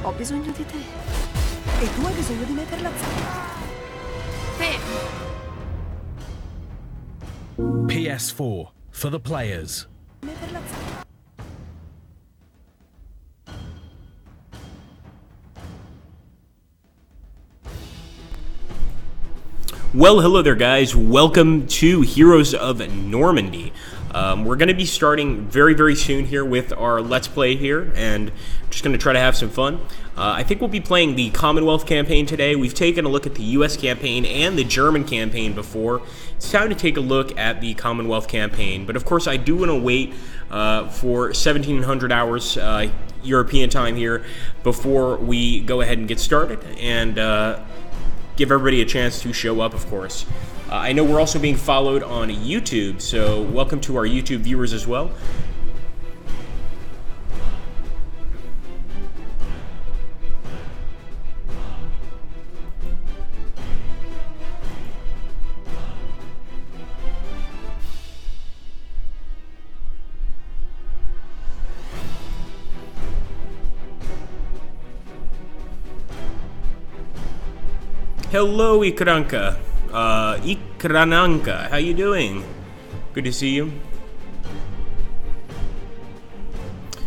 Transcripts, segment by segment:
Ho bisogno di te. E tu hai bisogno di me per la zappa. PS4 for the players. Me per la zappa. Well, hello there, guys. Welcome to Heroes of Normandy. We're going to be starting very, very soon here with our Let's Play here, and just going to try to have some fun. I think we'll be playing the Commonwealth campaign today. We've taken a look at the U.S. campaign and the German campaign before. It's time to take a look at the Commonwealth campaign, but of course I do want to wait for 1700 hours European time here before we go ahead and get started, and give everybody a chance to show up, of course. I know we're also being followed on YouTube, so welcome to our YouTube viewers as well. Hello, Ikranka. Ikrananka, how you doing? Good to see you.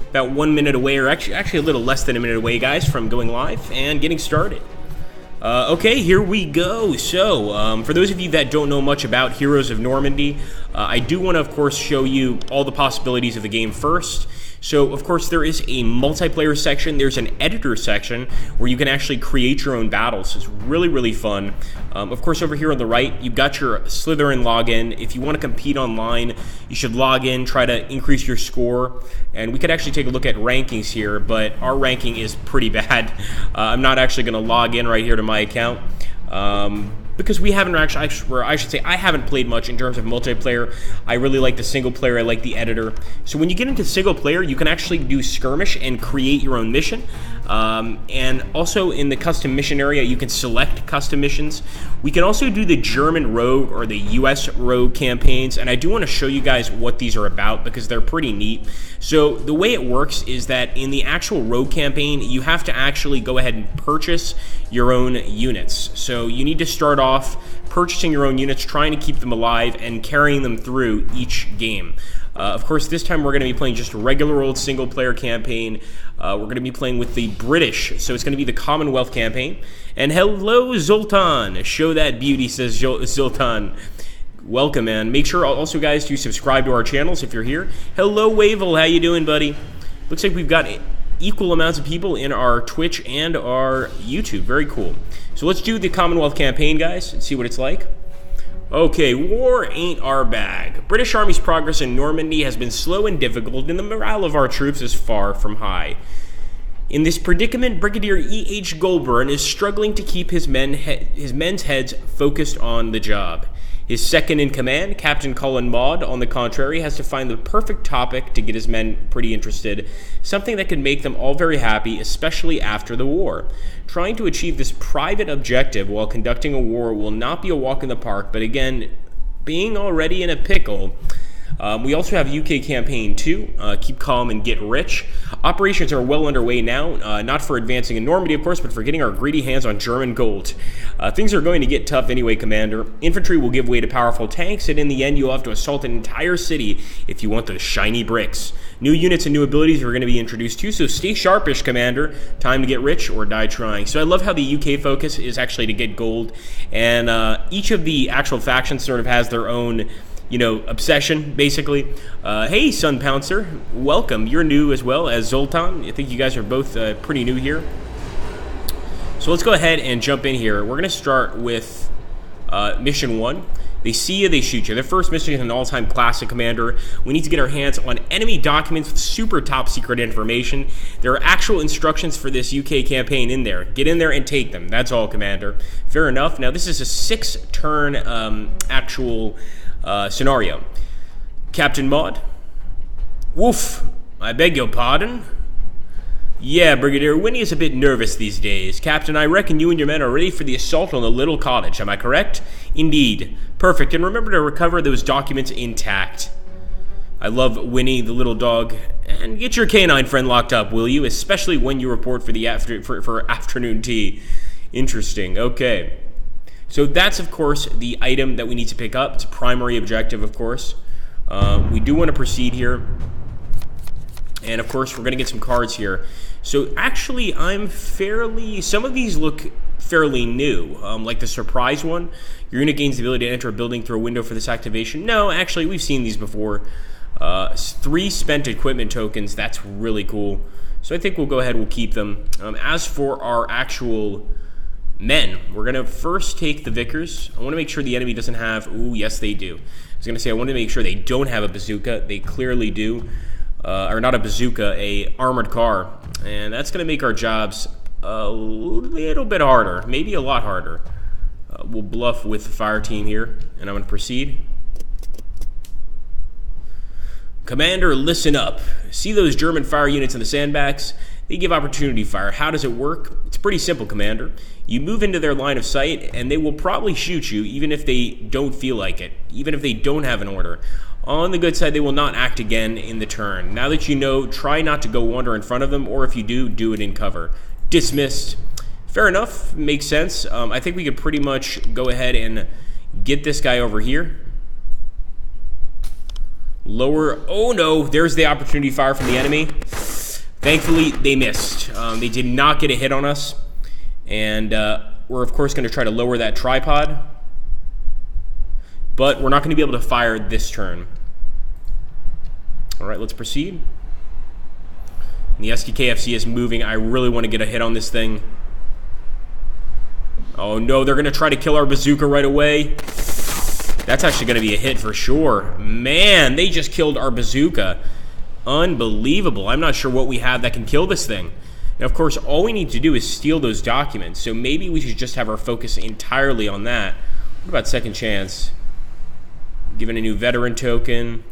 About 1 minute away, or actually a little less than a minute away, guys, from going live and getting started. Okay, here we go. So, for those of you that don't know much about Heroes of Normandy, I do want to, of course, show you all the possibilities of the game first. So, of course, there is a multiplayer section. There's an editor section where you can actually create your own battles. It's really, really fun. Of course, over here on the right, you've got your Slytherin login. If you want to compete online, you should log in, try to increase your score. And we could actually take a look at rankings here, but our ranking is pretty bad. I'm not actually going to log in right here to my account. Because we haven't actually, or I should say, I haven't played much in terms of multiplayer. I really like the single player. I like the editor. So when you get into single player, you can actually do skirmish and create your own mission. And also in the custom mission area, you can select custom missions. We can also do the German rogue or the US rogue campaigns. And I do want to show you guys what these are about because they're pretty neat. So the way it works is that in the actual rogue campaign, you have to actually go ahead and purchase your own units. So you need to start off purchasing your own units, trying to keep them alive, and carrying them through each game. Of course, this time we're going to be playing just a regular old single-player campaign. We're going to be playing with the British, so it's going to be the Commonwealth campaign. And hello, Zoltan! Show that beauty, says Zoltan. Welcome, man. Make sure also, guys, to subscribe to our channels if you're here. Hello, Wavel. How you doing, buddy? Looks like we've got equal amounts of people in our Twitch and our YouTube. Very cool. So let's do the Commonwealth campaign, guys, and see what it's like. Okay, war ain't our bag. British Army's progress in Normandy has been slow and difficult, and the morale of our troops is far from high. In this predicament, Brigadier E.H. Goulburn is struggling to keep his men's heads focused on the job. His second-in-command, Captain Colin Maud, on the contrary, has to find the perfect topic to get his men pretty interested, something that could make them all very happy, especially after the war. Trying to achieve this private objective while conducting a war will not be a walk in the park, but again, being already in a pickle. We also have UK Campaign 2, Keep Calm and Get Rich. Operations are well underway now, not for advancing in Normandy, of course, but for getting our greedy hands on German gold. Things are going to get tough anyway, Commander. Infantry will give way to powerful tanks, and in the end, you'll have to assault an entire city if you want those shiny bricks. New units and new abilities are going to be introduced too, so stay sharpish, Commander. Time to get rich or die trying. So I love how the UK focus is actually to get gold, and each of the actual factions sort of has their own, you know, obsession, basically. Hey, Sun Pouncer, welcome. You're new as well as Zoltan. I think you guys are both pretty new here. So let's go ahead and jump in here. We're going to start with Mission 1. They see you, they shoot you. The first mission is an all-time classic, Commander. We need to get our hands on enemy documents with super top-secret information. There are actual instructions for this UK campaign in there. Get in there and take them. That's all, Commander. Fair enough. Now, this is a 6-turn actual scenario. Captain Maud? Woof. I beg your pardon? Yeah, Brigadier, Winnie is a bit nervous these days. Captain, I reckon you and your men are ready for the assault on the little cottage, am I correct? Indeed. Perfect, and remember to recover those documents intact. I love Winnie, the little dog, And get your canine friend locked up, will you? Especially when you report for the for afternoon tea. Interesting. Okay. So that's, of course, the item that we need to pick up. It's a primary objective, of course. We do want to proceed here. And, of course, we're going to get some cards here. So, actually, some of these look fairly new. Like the surprise one. Your unit gains the ability to enter a building through a window for this activation. No, actually, we've seen these before. 3 spent equipment tokens. That's really cool. So I think we'll go ahead, we'll keep them. As for our actual men, we're going to first take the Vickers. I want to make sure the enemy doesn't have... Ooh, yes, they do. I was going to say, I want to make sure they don't have a bazooka. They clearly do. Or not a bazooka, a armored car. And that's going to make our jobs a little bit harder. Maybe a lot harder. We'll bluff with the fire team here. And I'm going to proceed. Commander, listen up. See those German fire units in the sandbags? They give opportunity fire. How does it work? It's pretty simple, Commander. You move into their line of sight, and they will probably shoot you, even if they don't feel like it, even if they don't have an order. On the good side, they will not act again in the turn. Now that you know, try not to go wander in front of them, or if you do, do it in cover. Dismissed. Fair enough. Makes sense. I think we could pretty much go ahead and get this guy over here. Lower. Oh, no. There's the opportunity fire from the enemy. Thankfully, they missed. They did not get a hit on us. And we're, of course, going to try to lower that tripod. But we're not going to be able to fire this turn. All right, let's proceed. And the SDKFC is moving. I really want to get a hit on this thing. Oh, no. They're going to try to kill our bazooka right away. That's actually going to be a hit for sure. Man, they just killed our bazooka. Unbelievable. I'm not sure what we have that can kill this thing. And of course, all we need to do is steal those documents. So maybe we should just have our focus entirely on that. What about second chance? Given a new veteran token.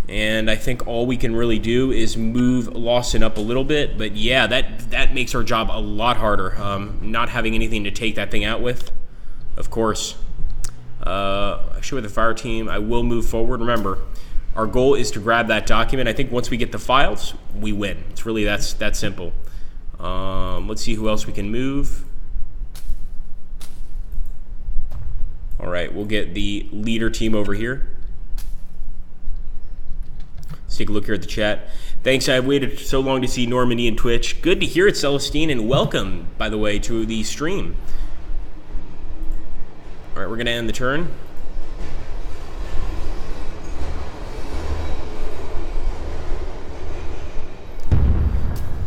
And I think all we can really do is move Lawson up a little bit. But yeah, that makes our job a lot harder. Not having anything to take that thing out with, of course. Actually, with the fire team, I will move forward. Remember, our goal is to grab that document. I think once we get the files, we win. It's really that simple. Let's see who else we can move. All right, we'll get the leader team over here. Let's take a look here at the chat. Thanks, I've waited so long to see Normandy and Twitch. Good to hear it, Celestine, and welcome, by the way, to the stream. All right, we're going to end the turn.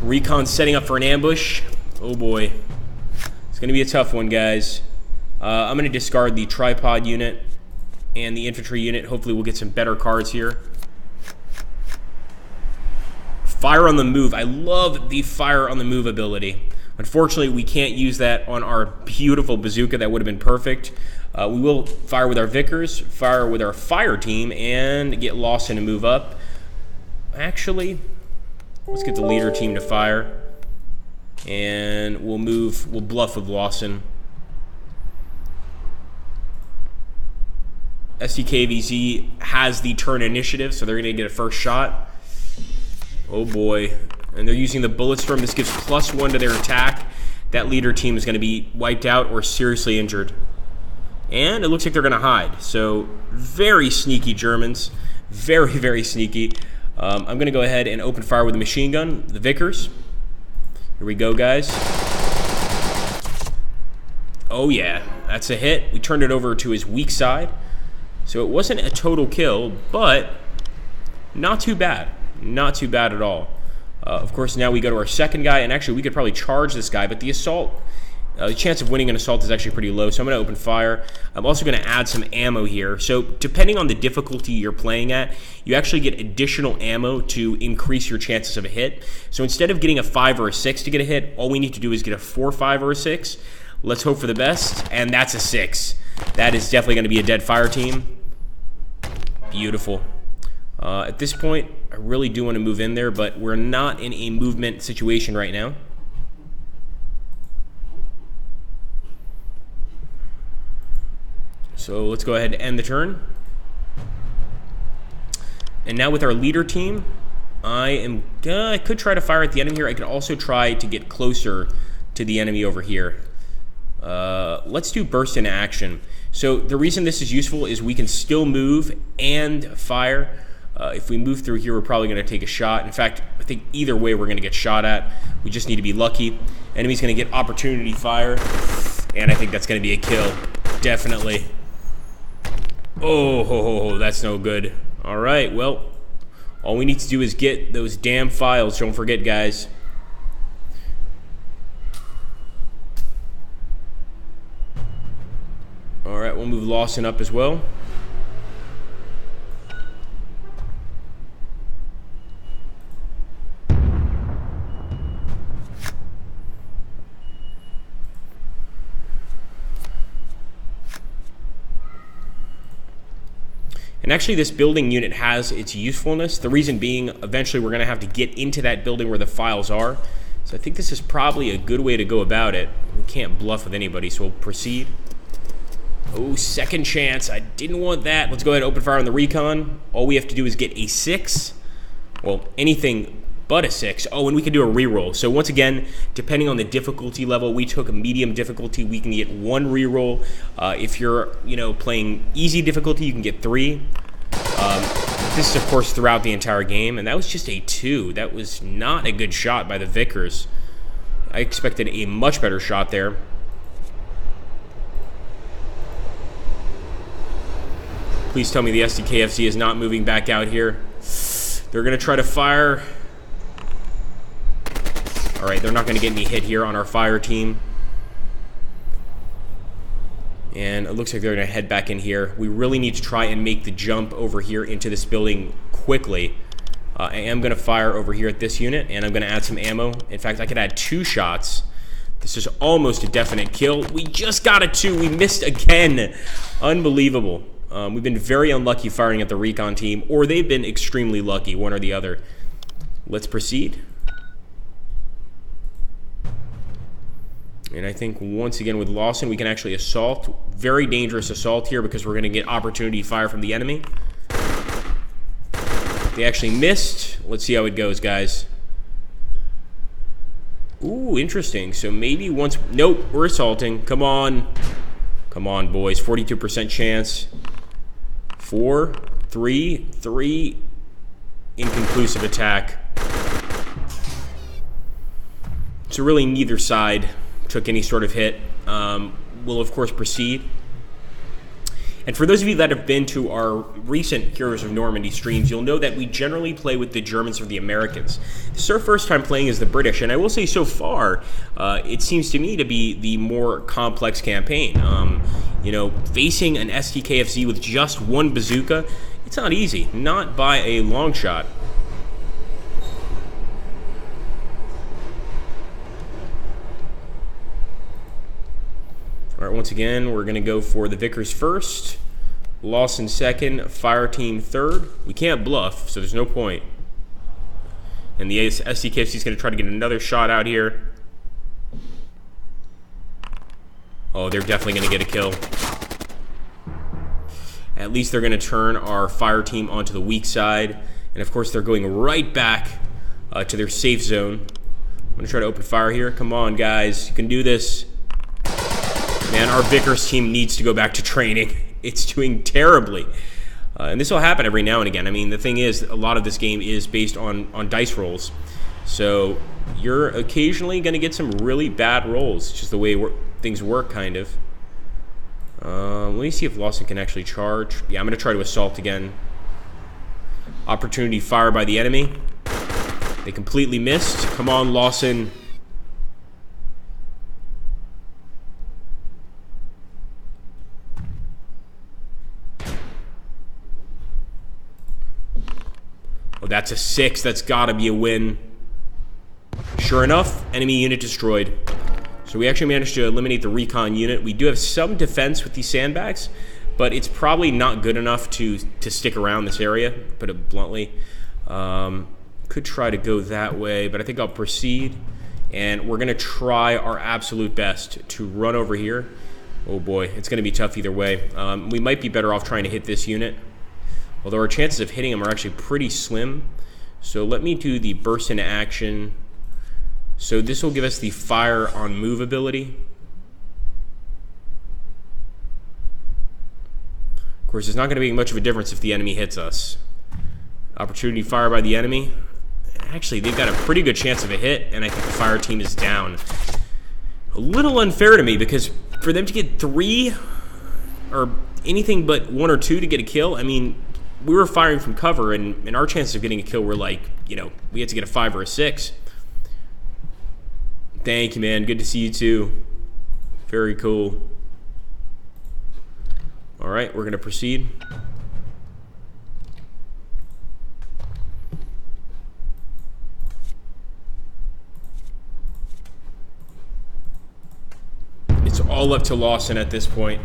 Recon setting up for an ambush. Oh boy. It's going to be a tough one, guys. I'm going to discard the tripod unit and the infantry unit. Hopefully we'll get some better cards here. Fire on the move. I love the fire on the move ability. Unfortunately, we can't use that on our beautiful bazooka. That would have been perfect. We will fire with our Vickers, fire with our fire team, and get Lawson to move up. Actually, let's get the leader team to fire. And we'll bluff with Lawson. SDKVZ has the turn initiative, so they're going to get a first shot. Oh boy. And they're using the bullet storm. This gives +1 to their attack. That leader team is going to be wiped out or seriously injured. And it looks like they're going to hide. So very sneaky Germans. Very, very sneaky. I'm going to go ahead and open fire with the machine gun, the Vickers. Here we go, guys. Oh yeah, that's a hit. We turned it over to his weak side. So it wasn't a total kill, but not too bad. Not too bad at all. Of course, now we go to our second guy, and actually we could probably charge this guy, but the assault, the chance of winning an assault is actually pretty low, so I'm going to open fire. I'm also going to add some ammo here. So depending on the difficulty you're playing at, you actually get additional ammo to increase your chances of a hit. So instead of getting a 5 or a 6 to get a hit, all we need to do is get a 4, 5, or a 6. Let's hope for the best, and that's a 6. That is definitely going to be a dead fire team. Beautiful. At this point, I really do want to move in there, but we're not in a movement situation right now. So let's go ahead and end the turn. And now with our leader team, I could try to fire at the enemy here. I could also try to get closer to the enemy over here. Let's do burst into action. So the reason this is useful is we can still move and fire. If we move through here, we're probably going to take a shot. In fact, I think either way we're going to get shot at. We just need to be lucky. Enemy's going to get opportunity fire, and I think that's going to be a kill. Definitely. Oh, that's no good. All right, well, all we need to do is get those damn files. Don't forget, guys. All right, we'll move Lawson up as well. And actually, this building unit has its usefulness. The reason being, eventually we're going to have to get into that building where the files are. So I think this is probably a good way to go about it. We can't bluff with anybody, so we'll proceed. Oh, second chance. I didn't want that. Let's go ahead and open fire on the recon. All we have to do is get a 6. Well, anything but a 6. Oh, and we can do a reroll. So once again, depending on the difficulty level, we took a medium difficulty. We can get 1 reroll. If you're, playing easy difficulty, you can get 3. This is, of course, throughout the entire game, and that was just a 2. That was not a good shot by the Vickers. I expected a much better shot there. Please tell me the SDKFC is not moving back out here. They're going to try to fire. All right, they're not going to get any hit here on our fire team. And it looks like they're going to head back in here. We really need to try and make the jump over here into this building quickly. I am going to fire over here at this unit, and I'm going to add some ammo. In fact, I could add 2 shots. This is almost a definite kill. We just got a 2. We missed again. Unbelievable. We've been very unlucky firing at the recon team, or they've been extremely lucky, one or the other. Let's proceed. And I think once again with Lawson, we can actually assault. Very dangerous assault here because we're going to get opportunity fire from the enemy. They actually missed. Let's see how it goes, guys. Ooh, interesting. So maybe once... Nope, we're assaulting. Come on. Come on, boys. 42% chance. 4, 3, 3. Inconclusive attack. So really neither side took any sort of hit. We'll, of course, proceed. And for those of you that have been to our recent Heroes of Normandy streams, you'll know that we generally play with the Germans or the Americans. This is our first time playing as the British, and I will say so far, it seems to me to be the more complex campaign. Facing an STKFZ with just 1 bazooka, it's not easy, not by a long shot. All right, once again, we're going to go for the Vickers first, Lawson second, Fire Team third. We can't bluff, so there's no point. And the SDKFC is going to try to get another shot out here. Oh, they're definitely going to get a kill. At least they're going to turn our Fire Team onto the weak side. And, of course, they're going right back to their safe zone. I'm going to try to open fire here. Come on, guys. You can do this. Man, our Vickers team needs to go back to training. It's doing terribly. And this will happen every now and again. I mean, the thing is, a lot of this game is based on dice rolls. So you're occasionally going to get some really bad rolls. It's just the way things work, kind of. Let me see if Lawson can actually charge. Yeah, I'm going to try to assault again. Opportunity fire by the enemy. They completely missed. Come on, Lawson. Oh, that's a 6. That's got to be a win. Sure enough, enemy unit destroyed. So we actually managed to eliminate the recon unit. We do have some defense with these sandbags, but it's probably not good enough to stick around this area, put it bluntly. Could try to go that way, but I think I'll proceed. And we're going to try our absolute best to run over here. Oh boy, it's going to be tough either way. We might be better off trying to hit this unit, although our chances of hitting them are actually pretty slim. So let me do the burst into action. So this will give us the fire on move ability. Of course, it's not going to make much of a difference if the enemy hits us. Opportunity fire by the enemy. Actually, they've got a pretty good chance of a hit, and I think the fire team is down. A little unfair to me, because for them to get 3 or anything but 1 or 2 to get a kill, I mean, we were firing from cover, and our chances of getting a kill were like, you know, we had to get a 5 or a 6. Thank you, man. Good to see you too. Very cool. All right, we're going to proceed. It's all up to Lawson at this point.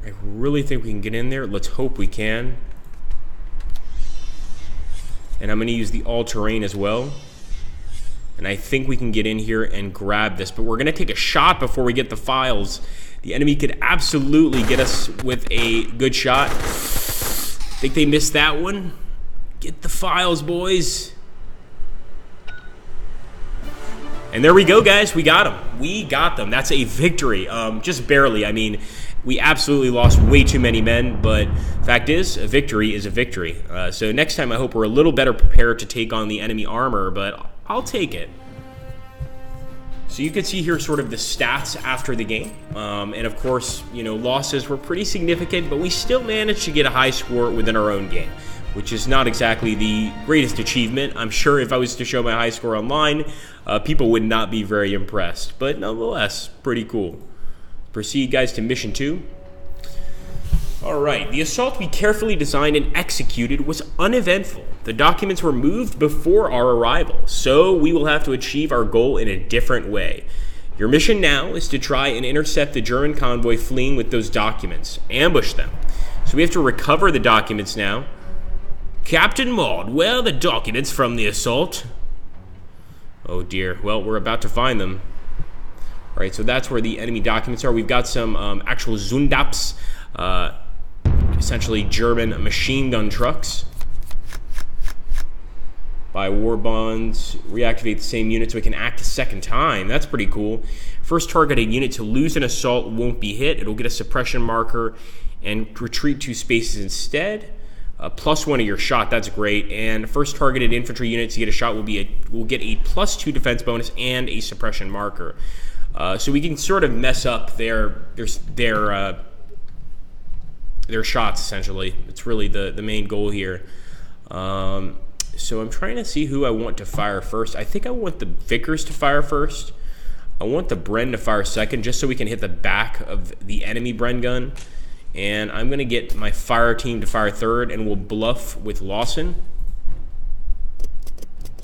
I really think we can get in there. Let's hope we can. And I'm going to use the all-terrain as well. And I think we can get in here and grab this. But we're going to take a shot before we get the files. The enemy could absolutely get us with a good shot. Think they missed that one? Get the files, boys. And there we go, guys. We got them. We got them. That's a victory. Just barely. I mean, we absolutely lost way too many men. But fact is, a victory is a victory. So next time, I hope we're a little better prepared to take on the enemy armor. But I'll take it. So you can see here sort of the stats after the game. And of course, you know, losses were pretty significant, but we still managed to get a high score within our own game, which is not exactly the greatest achievement. I'm sure if I was to show my high score online, people would not be very impressed, but nonetheless, pretty cool. Proceed, guys, to mission 2. All right, the assault we carefully designed and executed was uneventful. The documents were moved before our arrival, so we will have to achieve our goal in a different way. Your mission now is to try and intercept the German convoy fleeing with those documents. Ambush them. So we have to recover the documents now. Captain Maud, where are the documents from the assault? Oh dear, well, we're about to find them. All right, so that's where the enemy documents are. We've got some actual Zundaps, essentially German machine gun trucks. Buy war bonds, reactivate the same unit so we can act a second time. That's pretty cool. First targeted unit to lose an assault won't be hit. It'll get a suppression marker and retreat 2 spaces instead. +1 of your shot, that's great. And first targeted infantry unit to get a shot will get a +2 defense bonus and a suppression marker. So we can sort of mess up their shots, essentially. It's really the main goal here. So I'm trying to see who I want to fire first. I think I want the Vickers to fire first. I want the Bren to fire second, just so we can hit the back of the enemy Bren gun. And I'm going to get my fire team to fire third, and we'll bluff with Lawson.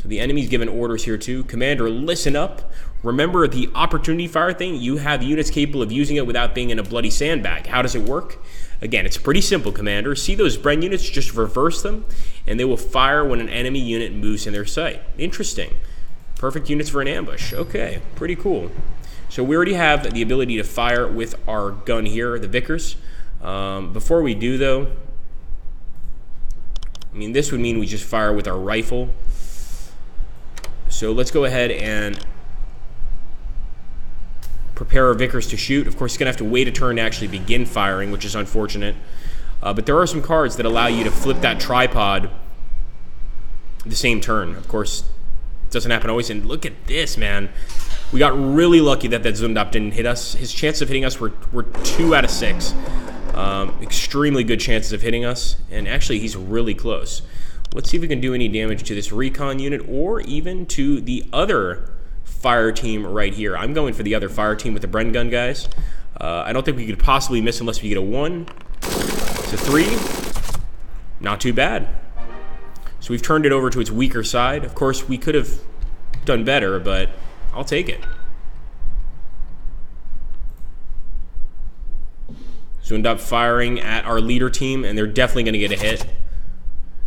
So the enemy's given orders here too. Commander, listen up. Remember the opportunity fire thing? You have units capable of using it without being in a bloody sandbag. How does it work? Again, it's pretty simple, Commander. See those Bren units? Just reverse them, and they will fire when an enemy unit moves in their sight. Interesting. Perfect units for an ambush. Okay, pretty cool. So we already have the ability to fire with our gun here, the Vickers. Before we do, though, I mean, this would mean we just fire with our rifle. So let's go ahead and prepare our Vickers to shoot. Of course, he's going to have to wait a turn to actually begin firing, which is unfortunate. But there are some cards that allow you to flip that tripod the same turn. Of course, it doesn't happen always. And look at this, man. We got really lucky that Zundap didn't hit us. His chances of hitting us were 2 out of 6. Extremely good chances of hitting us. And actually, he's really close. Let's see if we can do any damage to this recon unit or even to the other fire team right here. I'm going for the other fire team with the Bren gun, guys. I don't think we could possibly miss unless we get a 1. It's a 3. Not too bad. So we've turned it over to its weaker side. Of course, we could have done better, but I'll take it. Zundap firing at our leader team, and they're definitely going to get a hit.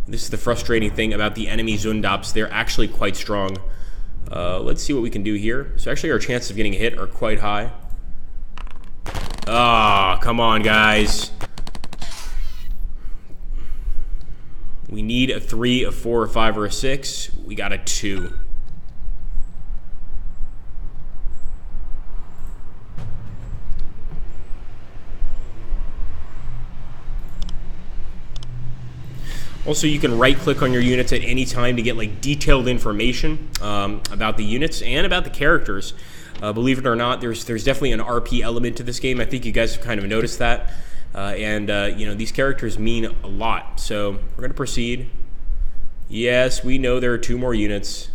This is the frustrating thing about the enemy Zundaps. They're actually quite strong. Let's see what we can do here. So actually our chances of getting a hit are quite high. Ah, come on, guys. We need a 3, a 4, a 5, or a 6. We got a 2. Also, you can right-click on your units at any time to get like detailed information about the units and about the characters. Believe it or not, there's definitely an RP element to this game. I think you guys have kind of noticed that. You know, these characters mean a lot. So we're going to proceed. Yes, we know there are 2 more units.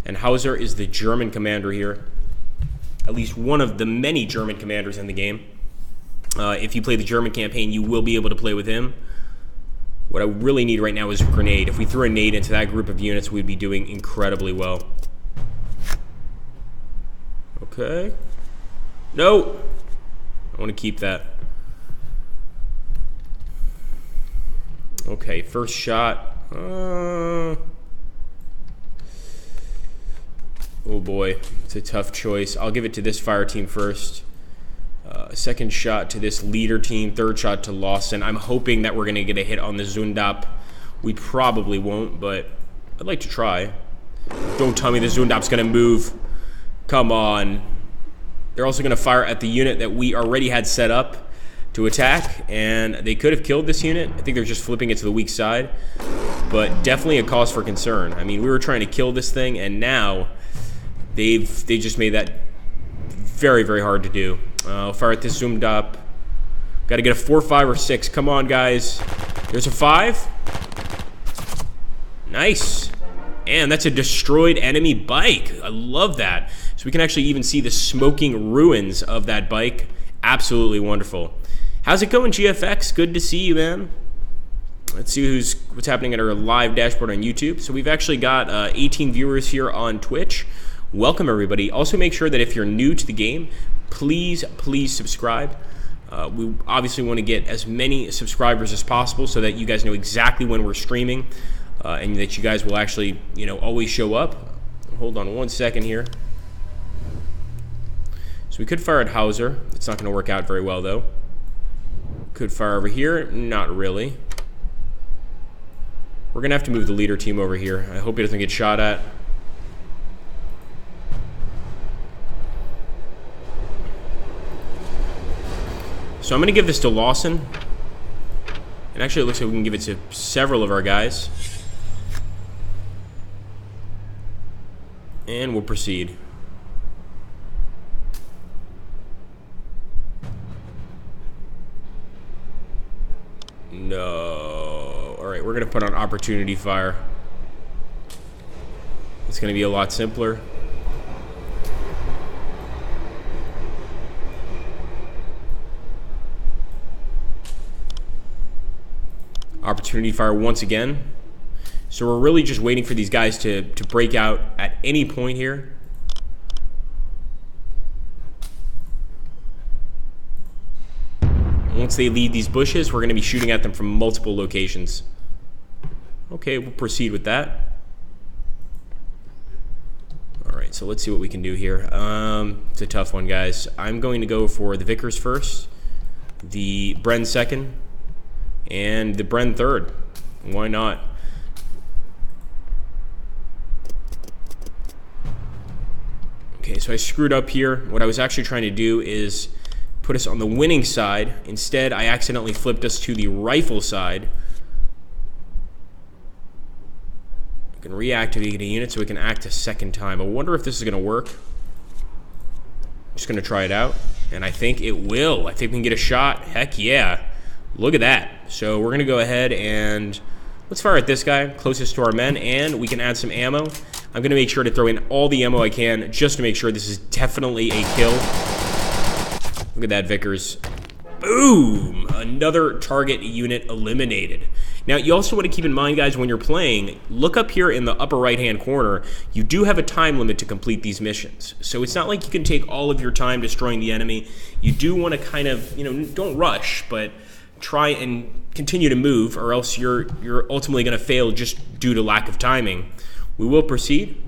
And Hauser is the German commander here. At least one of the many German commanders in the game. If you play the German campaign, you will be able to play with him. What I really need right now is a grenade. If we threw a nade into that group of units, we'd be doing incredibly well. Okay. No! I want to keep that. Okay, first shot. Oh boy, it's a tough choice. I'll give it to this fire team first. Second shot to this leader team. Third shot to Lawson. I'm hoping that we're going to get a hit on the Zundap. We probably won't, but I'd like to try. Don't tell me the Zundap's going to move. Come on. They're also going to fire at the unit that we already had set up to attack, and they could have killed this unit. I think they're just flipping it to the weak side, but definitely a cause for concern. I mean, we were trying to kill this thing, and now they just made that very, very hard to do. I'll fire at this zoomed up. Got to get a 4, 5, or 6. Come on, guys. There's a 5. Nice. And that's a destroyed enemy bike. I love that. So we can actually even see the smoking ruins of that bike. Absolutely wonderful. How's it going, GFX? Good to see you, man. Let's see what's happening at our live dashboard on YouTube. So we've actually got 18 viewers here on Twitch. Welcome, everybody. Also, make sure that if you're new to the game, please subscribe. We obviously want to get as many subscribers as possible so that you guys know exactly when we're streaming and that you guys will actually, you know, always show up. Hold on one second here. So we could fire at Hauser. It's not going to work out very well, though. Could fire over here. Not really. We're going to have to move the leader team over here. I hope he doesn't get shot at. So I'm going to give this to Lawson. And actually it looks like we can give it to several of our guys. And we'll proceed. No. Alright, we're going to put on opportunity fire. It's going to be a lot simpler. Opportunity fire once again. So we're really just waiting for these guys to break out at any point here. Once they leave these bushes, we're going to be shooting at them from multiple locations. Okay, we'll proceed with that. Alright, so let's see what we can do here. It's a tough one, guys. I'm going to go for the Vickers first, the Bren second, and the Bren third. Why not? Okay, so I screwed up here. What I was actually trying to do is put us on the winning side. Instead, I accidentally flipped us to the rifle side. I can reactivate a unit so we can act a second time. I wonder if this is going to work. I'm just going to try it out. And I think it will. I think we can get a shot. Heck yeah. Look at that. So we're going to go ahead and let's fire at this guy, closest to our men, and we can add some ammo. I'm going to make sure to throw in all the ammo I can just to make sure this is definitely a kill. Look at that, Vickers. Boom! Another target unit eliminated. Now, you also want to keep in mind, guys, when you're playing, look up here in the upper right-hand corner. You do have a time limit to complete these missions. So it's not like you can take all of your time destroying the enemy. You do want to kind of, don't rush, but try and continue to move, or else you're ultimately going to fail just due to lack of timing. We will proceed.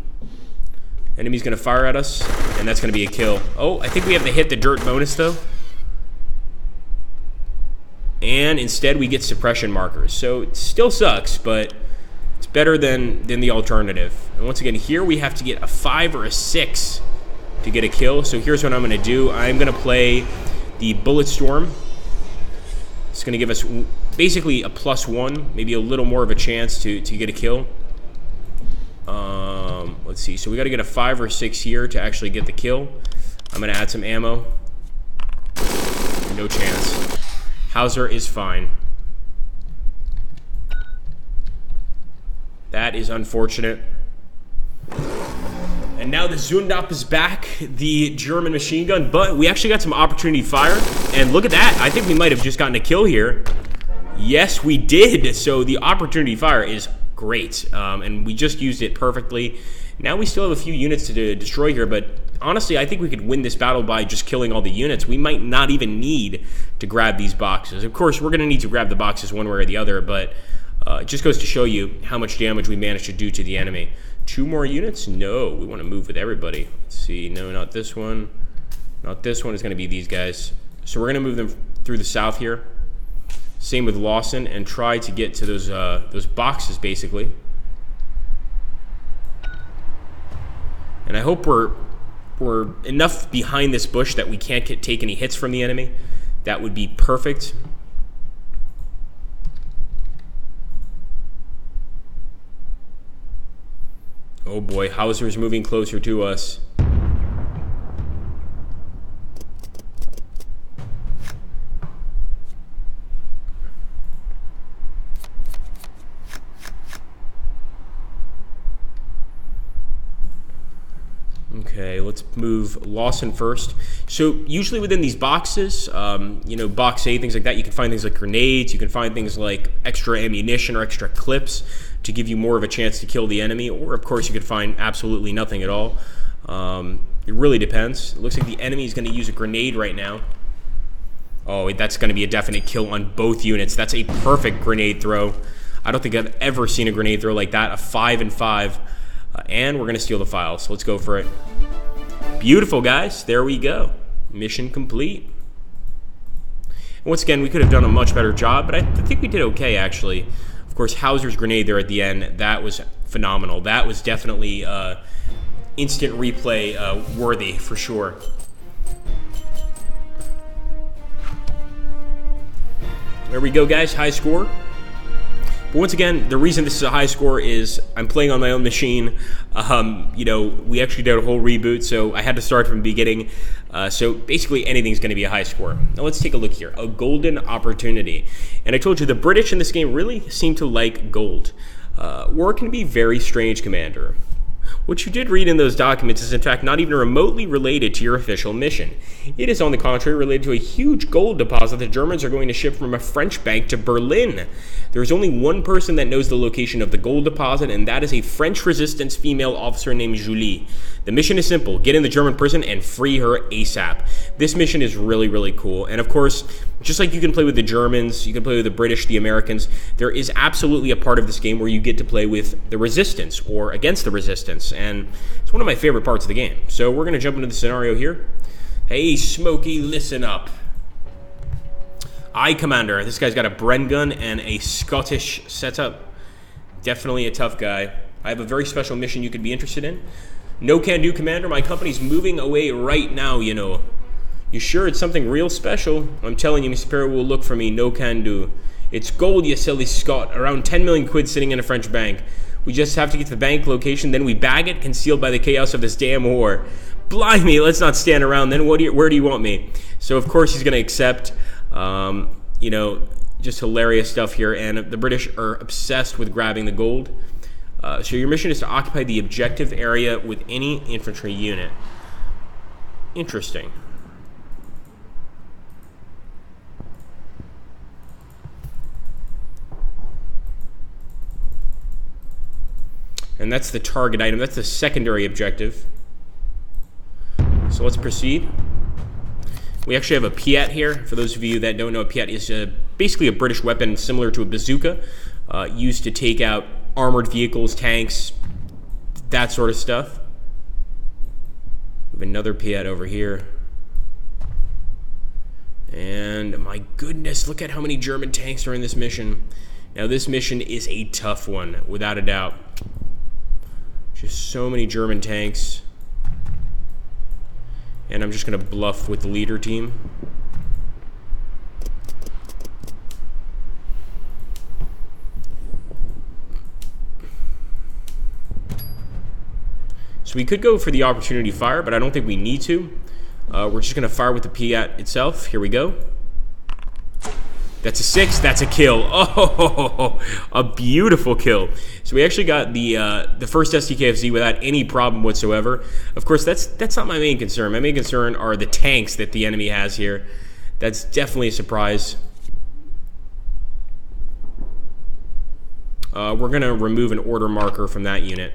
Enemy's going to fire at us, and that's going to be a kill. Oh, I think we have to hit the dirt bonus, though. And instead, we get suppression markers. So it still sucks, but it's better than the alternative. And once again, here we have to get a 5 or a 6 to get a kill. So here's what I'm going to do. I'm going to play the Bullet Storm. It's going to give us basically a +1, maybe a little more of a chance to get a kill. Let's see. So we got to get a 5 or 6 here to actually get the kill. I'm going to add some ammo. No chance. Hauser is fine. That is unfortunate. And now the Zundap is back, the German machine gun, but we actually got some opportunity fire. And look at that. I think we might have just gotten a kill here. Yes, we did. So the opportunity fire is great. And we just used it perfectly. Now we still have a few units to destroy here, but honestly, I think we could win this battle by just killing all the units. We might not even need to grab these boxes. Of course, we're going to need to grab the boxes one way or the other, but it just goes to show you how much damage we managed to do to the enemy. 2 more units? No, we want to move with everybody. Let's see. No, not this one. Not this one. It's going to be these guys. So we're going to move them through the south here. Same with Lawson, and try to get to those boxes, basically. And I hope we're enough behind this bush that we can't take any hits from the enemy. That would be perfect. Oh boy, Hauser's moving closer to us. Okay, let's move Lawson first. So usually within these boxes, box A, things like that, you can find things like grenades, you can find things like extra ammunition or extra clips to give you more of a chance to kill the enemy, or of course you could find absolutely nothing at all. It really depends. It looks like the enemy is going to use a grenade right now. Oh, that's going to be a definite kill on both units. That's a perfect grenade throw. I don't think I've ever seen a grenade throw like that, a 5 and 5. And we're going to steal the file, so let's go for it. Beautiful, guys. There we go. Mission complete. And once again, we could have done a much better job, but I think we did okay, actually. Of course, Hauser's grenade there at the end, that was phenomenal. That was definitely instant replay worthy, for sure. There we go, guys. High score. But once again, the reason this is a high score is I'm playing on my own machine. We actually did a whole reboot, so I had to start from the beginning. So basically, anything's going to be a high score. Now let's take a look here. A golden opportunity. And I told you, the British in this game really seem to like gold. War can be very strange, Commander. What you did read in those documents is in fact not even remotely related to your official mission. It is on the contrary related to a huge gold deposit the Germans are going to ship from a French bank to Berlin. There is only one person that knows the location of the gold deposit, and that is a French resistance female officer named Julie. The mission is simple: get in the German prison and free her ASAP. This mission is really, really cool. And of course, just like you can play with the Germans, you can play with the British, the Americans, there is absolutely a part of this game where you get to play with the resistance or against the resistance. And it's one of my favorite parts of the game. So we're going to jump into the scenario here. Hey, Smokey, listen up. Aye, Commander. This guy's got a Bren gun and a Scottish setup. Definitely a tough guy. I have a very special mission you could be interested in. No can do, Commander. My company's moving away right now, you know. You sure it's something real special? I'm telling you, Mr. Perry will look for me. No can do. It's gold, you silly Scot. Around 10 million quid sitting in a French bank. We just have to get to the bank location, then we bag it, concealed by the chaos of this damn war. Blimey, let's not stand around. Then where do you want me? So, of course, he's going to accept. Just hilarious stuff here. And the British are obsessed with grabbing the gold. So your mission is to occupy the objective area with any infantry unit. Interesting. And that's the target item. That's the secondary objective. So let's proceed. We actually have a Piat here. For those of you that don't know, a Piat is basically a British weapon similar to a bazooka, used to take out armored vehicles, tanks, that sort of stuff. We have another Piat over here. And my goodness, look at how many German tanks are in this mission. Now this mission is a tough one, without a doubt. Just so many German tanks. And I'm just going to bluff with the leader team. So we could go for the opportunity fire, but I don't think we need to. We're just going to fire with the Piat itself. Here we go. That's a 6. That's a kill. Oh, a beautiful kill. So we actually got the first STKFZ without any problem whatsoever. Of course, that's not my main concern. My main concern are the tanks that the enemy has here. That's definitely a surprise. We're going to remove an order marker from that unit,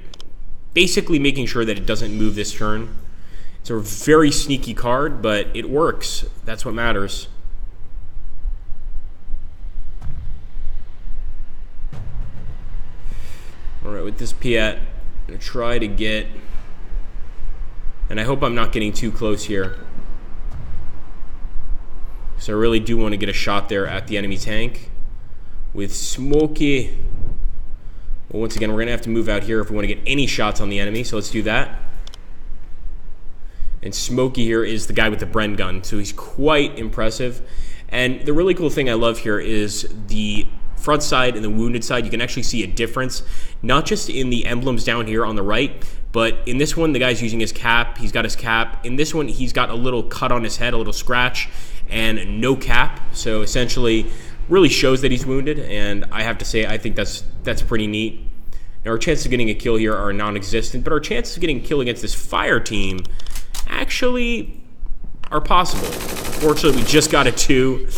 basically making sure that it doesn't move this turn. It's a very sneaky card, but it works. That's what matters. Alright, with this Piat, I'm going to try to get... And I hope I'm not getting too close here. So I really do want to get a shot there at the enemy tank. With Smokey... Well, once again, we're going to have to move out here if we want to get any shots on the enemy, so let's do that. And Smokey here is the guy with the Bren gun, so he's quite impressive. And the really cool thing I love here is the front side and the wounded side. You can actually see a difference, not just in the emblems down here on the right, but in this one, the guy's using his cap. He's got his cap. In this one, he's got a little cut on his head, a little scratch, and no cap. So essentially, really shows that he's wounded, and I have to say, I think that's pretty neat. Now, our chances of getting a kill here are non-existent, but our chances of getting a kill against this fire team actually are possible. Unfortunately, we just got a 2.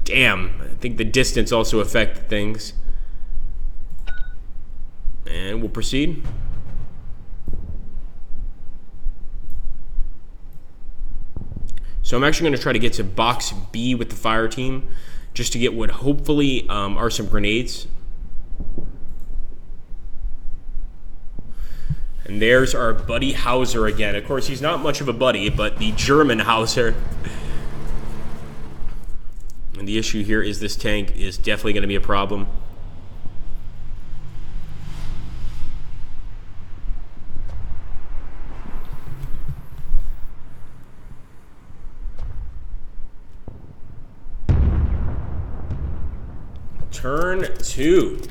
Damn, I think the distance also affected things. And we'll proceed. So I'm actually going to try to get to box B with the fire team, just to get what hopefully are some grenades. And there's our buddy Hauser again. Of course, he's not much of a buddy, but the German Hauser. And the issue here is this tank is definitely going to be a problem. Turn 2.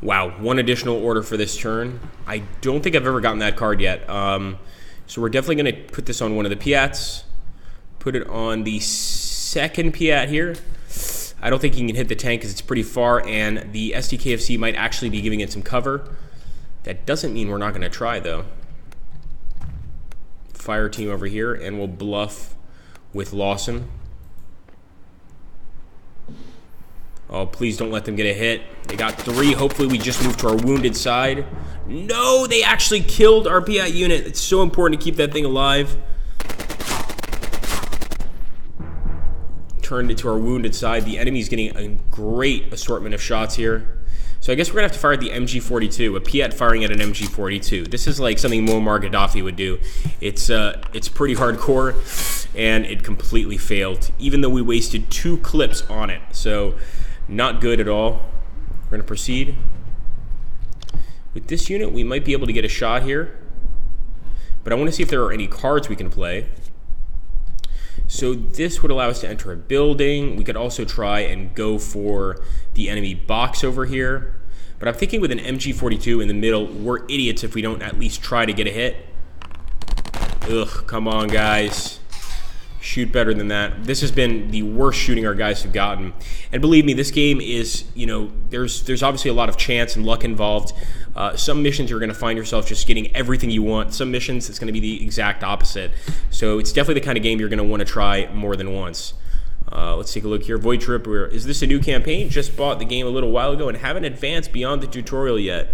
Wow, 1 additional order for this turn. I don't think I've ever gotten that card yet. So we're definitely going to put this on one of the Piats. Put it on the second Piat here. I don't think you can hit the tank because it's pretty far, and the STKFC might actually be giving it some cover. That doesn't mean we're not going to try, though. Fire team over here, and we'll bluff with Lawson. Oh, please don't let them get a hit. They got 3. Hopefully we just move to our wounded side. No, they actually killed our PI unit. It's so important to keep that thing alive. Turned it to our wounded side. The enemy's getting a great assortment of shots here. So I guess we're going to have to fire at the MG42. A Piat firing at an MG42. This is like something Muammar Gaddafi would do. It's pretty hardcore, and it completely failed, even though we wasted 2 clips on it. So not good at all. We're going to proceed. With this unit, we might be able to get a shot here. But I want to see if there are any cards we can play. So this would allow us to enter a building. We could also try and go for the enemy box over here. But I'm thinking with an MG42 in the middle, we're idiots if we don't at least try to get a hit. Ugh, come on, guys. shoot better than that. This has been the worst shooting our guys have gotten. And believe me, this game is, you know, there's obviously a lot of chance and luck involved. Some missions you're going to find yourself just getting everything you want. Some missions it's going to be the exact opposite. So it's definitely the kind of game you're going to want to try more than once. Let's take a look here. Void Tripper, is this a new campaign? Just bought the game a little while ago and haven't advanced beyond the tutorial yet.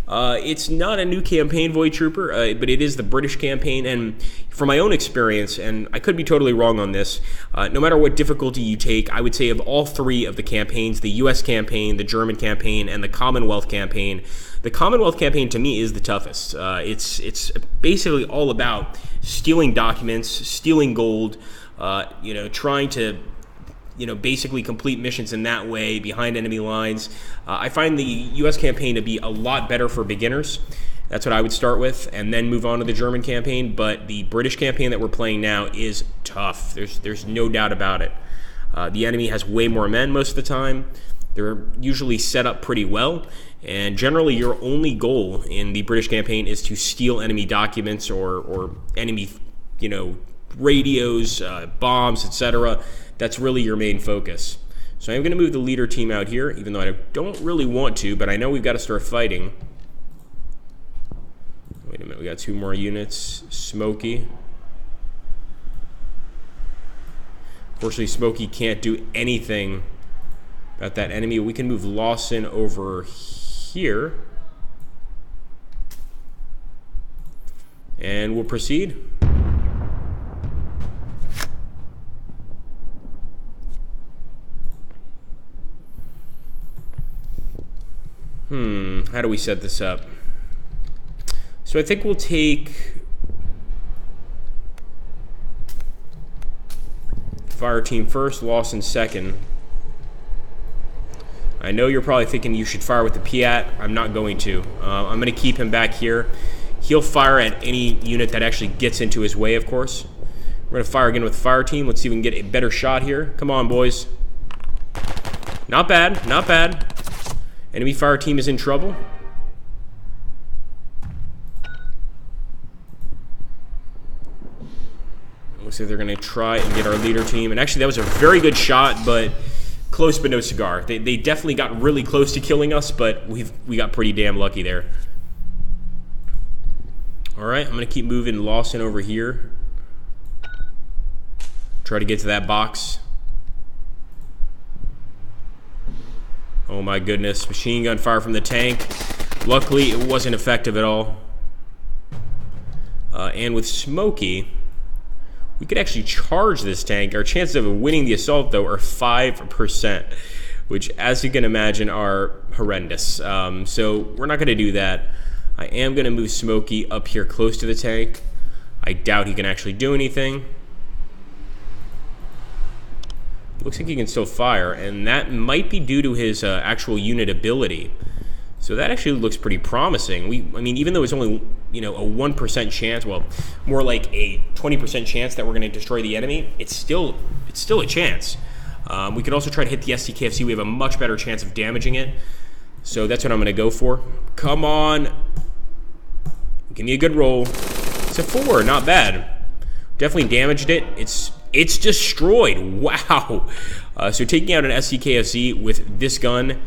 It's not a new campaign, Void Trooper, but it is the British campaign, and from my own experience, and I could be totally wrong on this, no matter what difficulty you take, I would say of all three of the campaigns, the US campaign, the German campaign, and the Commonwealth campaign, the Commonwealth campaign to me is the toughest. It's basically all about stealing documents, stealing gold, you know, trying to basically complete missions in that way behind enemy lines. I find the U.S. campaign to be a lot better for beginners. That's what I would start with, and then move on to the German campaign. But the British campaign that we're playing now is tough. There's no doubt about it. The enemy has way more men most of the time. They're usually set up pretty well, and generally your only goal in the British campaign is to steal enemy documents or enemy, radios, bombs, etc. That's really your main focus. So I'm going to move the leader team out here, even though I don't really want to, but I know we've got to start fighting. Wait a minute, we got 2 more units. Smokey. Unfortunately, Smokey can't do anything about that enemy. We can move Lawson over here. And we'll proceed. How do we set this up? So I think we'll take fire team first, Lawson second. I know you're probably thinking you should fire with the Piat. I'm not going to. I'm going to keep him back here. He'll fire at any unit that actually gets into his way, of course. We're going to fire again with the fire team. Let's see if we can get a better shot here. Come on, boys. Not bad, not bad. Enemy fire team is in trouble. Looks like they're going to try and get our leader team. And actually, that was a very good shot, but close but no cigar. They definitely got really close to killing us, but we got pretty damn lucky there. All right, I'm going to keep moving Lawson over here. Try to get to that box. Oh my goodness, machine gun fire from the tank. Luckily, it wasn't effective at all. And with Smokey, we could actually charge this tank. Our chances of winning the assault, though, are 5%, which, as you can imagine, are horrendous. So we're not going to do that. I am going to move Smokey up here close to the tank. I doubt he can actually do anything. Looks like he can still fire, and that might be due to his actual unit ability. So that actually looks pretty promising. I mean, even though it's only, a 1% chance, well, more like a 20% chance that we're going to destroy the enemy, it's still a chance. We could also try to hit the STKFC. We have a much better chance of damaging it. So that's what I'm going to go for. Come on. Give me a good roll. It's a 4, not bad. Definitely damaged it. It's destroyed. Wow. So taking out an STKFC with this gun,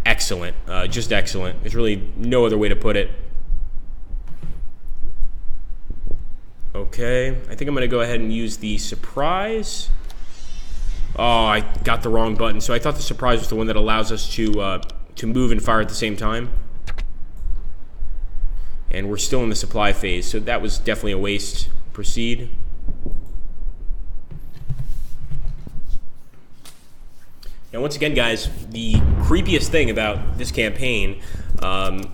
excellent. Just excellent. There's really no other way to put it. Okay. I think I'm going to go ahead and use the surprise. Oh, I got the wrong button. So I thought the surprise was the one that allows us to move and fire at the same time. And we're still in the supply phase, so that was definitely a waste. Proceed. Now, once again, guys, the creepiest thing about this campaign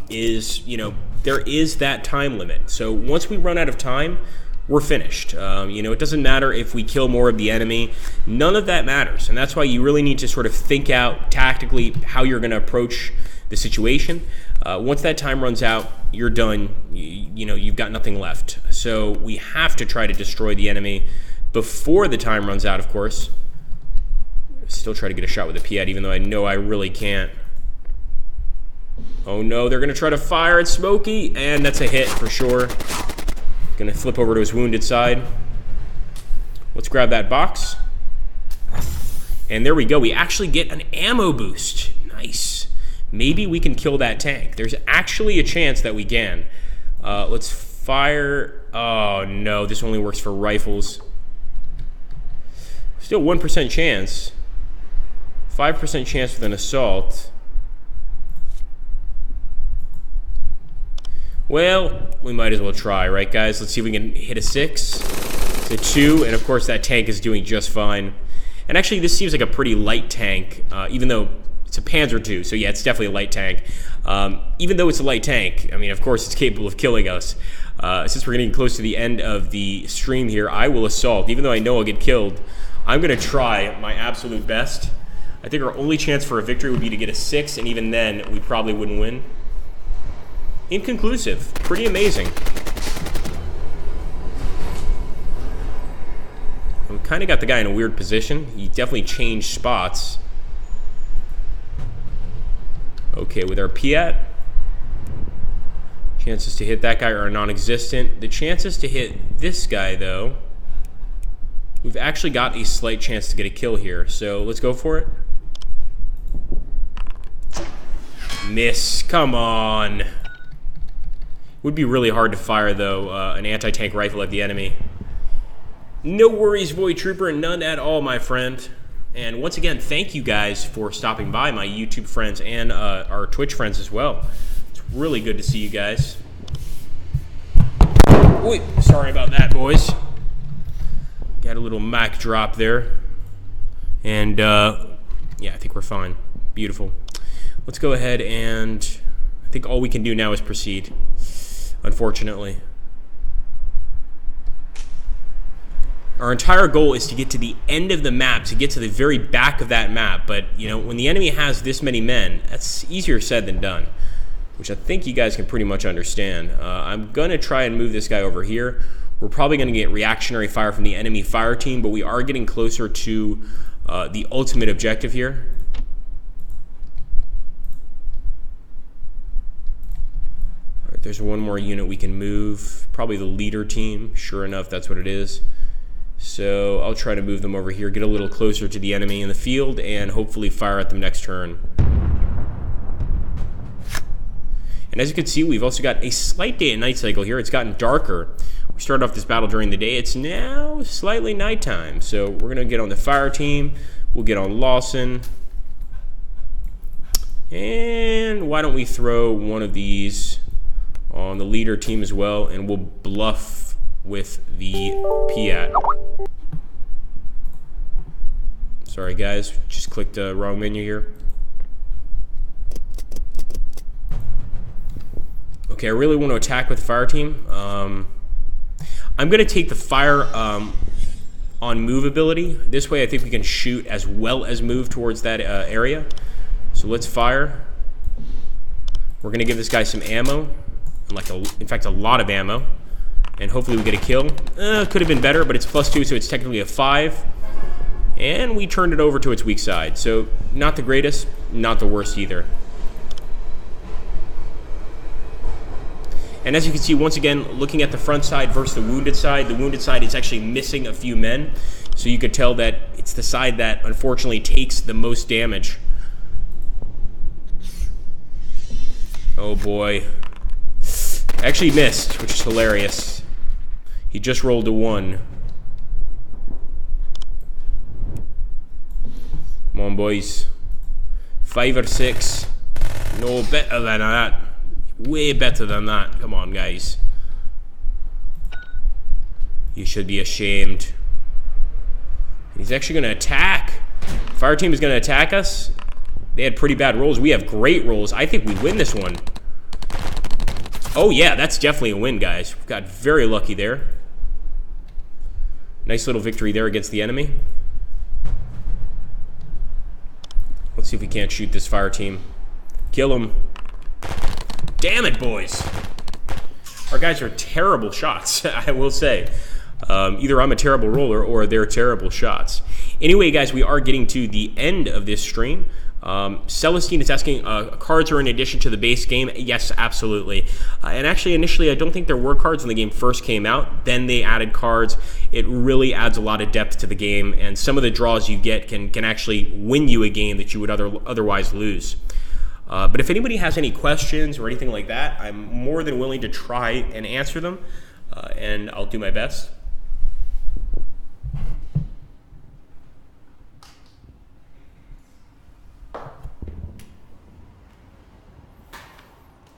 is, there is that time limit. So once we run out of time, we're finished. It doesn't matter if we kill more of the enemy. None of that matters. And that's why you really need to sort of think out tactically how you're going to approach the situation. Once that time runs out, you're done. You've got nothing left. So we have to try to destroy the enemy before the time runs out, of course. Still try to get a shot with a Piat, even though I know I really can't. Oh no, they're going to try to fire at Smokey, and that's a hit for sure. Going to flip over to his wounded side. Let's grab that box. And there we go. We actually get an ammo boost. Nice. Maybe we can kill that tank. There's actually a chance that we can. Let's fire. Oh, no. This only works for rifles. Still 1% chance. 5% chance with an assault. Well, we might as well try, right, guys? Let's see if we can hit a 6. It's a 2, and of course that tank is doing just fine. And actually, this seems like a pretty light tank, even though it's a Panzer II, so yeah, it's definitely a light tank. Even though it's a light tank, I mean, of course, it's capable of killing us. Since we're getting close to the end of the stream here, I will assault. Even though I know I'll get killed, I'm going to try my absolute best. I think our only chance for a victory would be to get a 6, and even then, we probably wouldn't win. Inconclusive. Pretty amazing. We kind of got the guy in a weird position. He definitely changed spots. Okay, with our Piat, chances to hit that guy are non-existent. The chances to hit this guy, though, we've actually got a slight chance to get a kill here. So let's go for it. Miss. Come on. Would be really hard to fire, though, an anti-tank rifle at the enemy. No worries, Void Trooper. None at all, my friend. And once again, thank you guys for stopping by, my YouTube friends and our Twitch friends as well. It's really good to see you guys. Wait, sorry about that, boys. Got a little Mac drop there. And, yeah, I think we're fine. Beautiful. Let's go ahead and I think all we can do now is proceed, unfortunately. Our entire goal is to get to the end of the map, to get to the very back of that map. But, you know, when the enemy has this many men, that's easier said than done, which I think you guys can pretty much understand. I'm going to try and move this guy over here. We're probably going to get reactionary fire from the enemy fire team, but we are getting closer to the ultimate objective here. All right, there's one more unit we can move. Probably the leader team. Sure enough, that's what it is. So I'll try to move them over here, get a little closer to the enemy in the field, and hopefully fire at them next turn. And as you can see, we've also got a slight day and night cycle here. It's gotten darker. We started off this battle during the day. It's now slightly nighttime. So we're going to get on the fire team. We'll get on Lawson. And why don't we throw one of these on the leader team as well, and we'll bluff with the Piat. Sorry guys, just clicked the wrong menu here. Okay, I really want to attack with the fire team. I'm going to take the fire on move ability. This way I think we can shoot as well as move towards that area. So let's fire. We're going to give this guy some ammo, in fact a lot of ammo. And hopefully we get a kill. Could have been better, but it's +2, so it's technically a 5. And we turned it over to its weak side. So not the greatest, not the worst either. And as you can see, once again, looking at the front side versus the wounded side is actually missing a few men. So you could tell that it's the side that unfortunately takes the most damage. Oh boy. Actually missed, which is hilarious. He just rolled a 1. Come on, boys. 5 or 6. No, better than that. Way better than that. Come on, guys. You should be ashamed. He's actually going to attack. Fire team is going to attack us. They had pretty bad rolls. We have great rolls. I think we win this one. Oh, yeah, that's definitely a win, guys. We got very lucky there. Nice little victory there against the enemy. Let's see if we can't shoot this fire team. Kill him. Damn it, boys. Our guys are terrible shots, I will say. Either I'm a terrible roller or they're terrible shots. Anyway, guys, we are getting to the end of this stream. Celestine is asking, cards are in addition to the base game. Yes, absolutely. And actually, initially, I don't think there were cards when the game first came out. Then they added cards. It really adds a lot of depth to the game, and some of the draws you get can actually win you a game that you would otherwise lose. But if anybody has any questions or anything like that, I'm more than willing to try and answer them, and I'll do my best.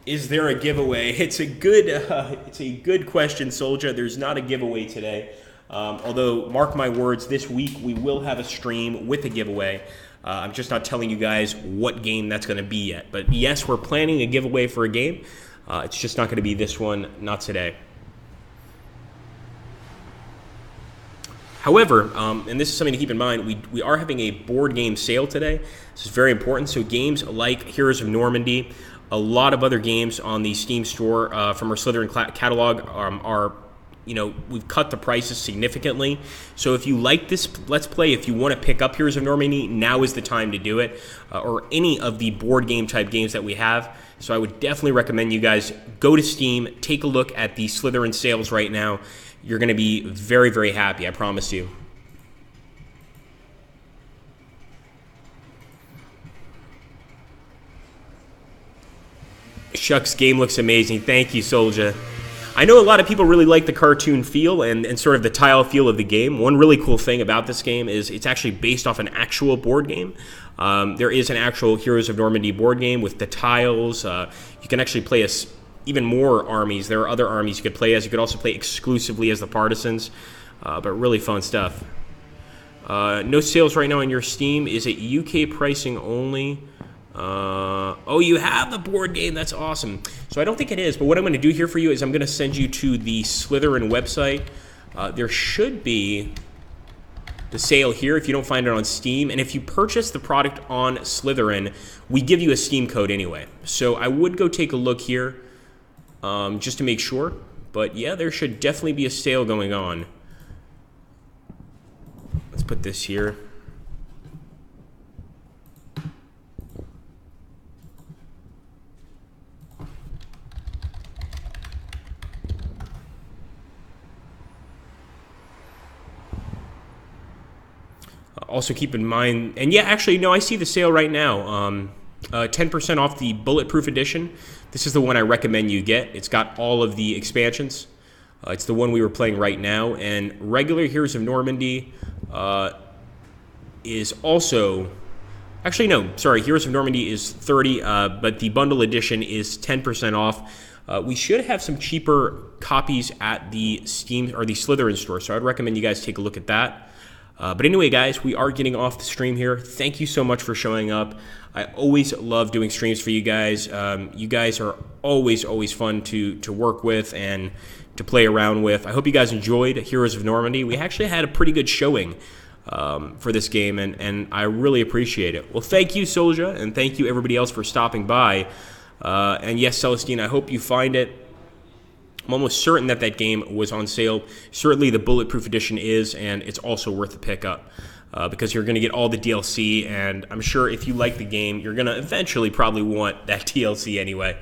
Is there a giveaway? It's a good question, Soldier. There's not a giveaway today. Although, mark my words, this week we will have a stream with a giveaway. I'm just not telling you guys what game that's going to be yet. But yes, we're planning a giveaway for a game. It's just not going to be this one, not today. However, and this is something to keep in mind, we are having a board game sale today. This is very important. So games like Heroes of Normandy, a lot of other games on the Steam store from our Slytherin catalog are, we've cut the prices significantly. So if you like this Let's Play, if you want to pick up Heroes of Normandy, now is the time to do it, or any of the board game type games that we have. So I would definitely recommend you guys go to Steam, take a look at the Slytherin sales right now. You're going to be very, very happy, I promise you. Shucks, game looks amazing. Thank you, Soldier. I know a lot of people really like the cartoon feel and sort of the tile feel of the game. One really cool thing about this game is it's actually based off an actual board game. There is an actual Heroes of Normandy board game with the tiles. You can actually play even more armies. There are other armies you could play as. You could also play exclusively as the Partisans, but really fun stuff. No sales right now on your Steam. Is it UK pricing only? Oh, you have the board game. That's awesome. So I don't think it is, but what I'm going to do here for you is I'm going to send you to the Slytherin website. There should be the sale here if you don't find it on Steam, and if you purchase the product on Slytherin, we give you a Steam code anyway. So I would go take a look here just to make sure, but yeah, there should definitely be a sale going on. Let's put this here. Also keep in mind, and yeah, actually, no, I see the sale right now. 10% off the Bulletproof Edition. This is the one I recommend you get. It's got all of the expansions. It's the one we were playing right now. And regular Heroes of Normandy is also... Actually, no, sorry, Heroes of Normandy is 30, but the bundle edition is 10% off. We should have some cheaper copies at the Steam or the Slytherin store, so I'd recommend you guys take a look at that. But anyway, guys, we are getting off the stream here. Thank you so much for showing up. I always love doing streams for you guys. You guys are always fun to work with and to play around with. I hope you guys enjoyed Heroes of Normandy. We actually had a pretty good showing for this game, and I really appreciate it. Well, thank you, Soldier, and thank you, everybody else, for stopping by. And yes, Celestine, I hope you find it. I'm almost certain that game was on sale. Certainly the Bulletproof Edition is, and it's also worth the pickup because you're going to get all the DLC, and I'm sure if you like the game, you're going to eventually probably want that DLC anyway.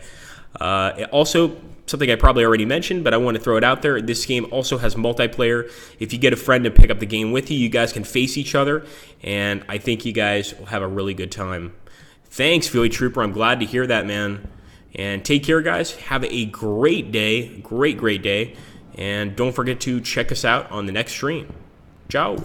Also, something I probably already mentioned, but I want to throw it out there, this game also has multiplayer. If you get a friend to pick up the game with you, you guys can face each other, and I think you guys will have a really good time. Thanks, Philly Trooper. I'm glad to hear that, man. And take care, guys. Have a great day. Great day. And don't forget to check us out on the next stream. Ciao.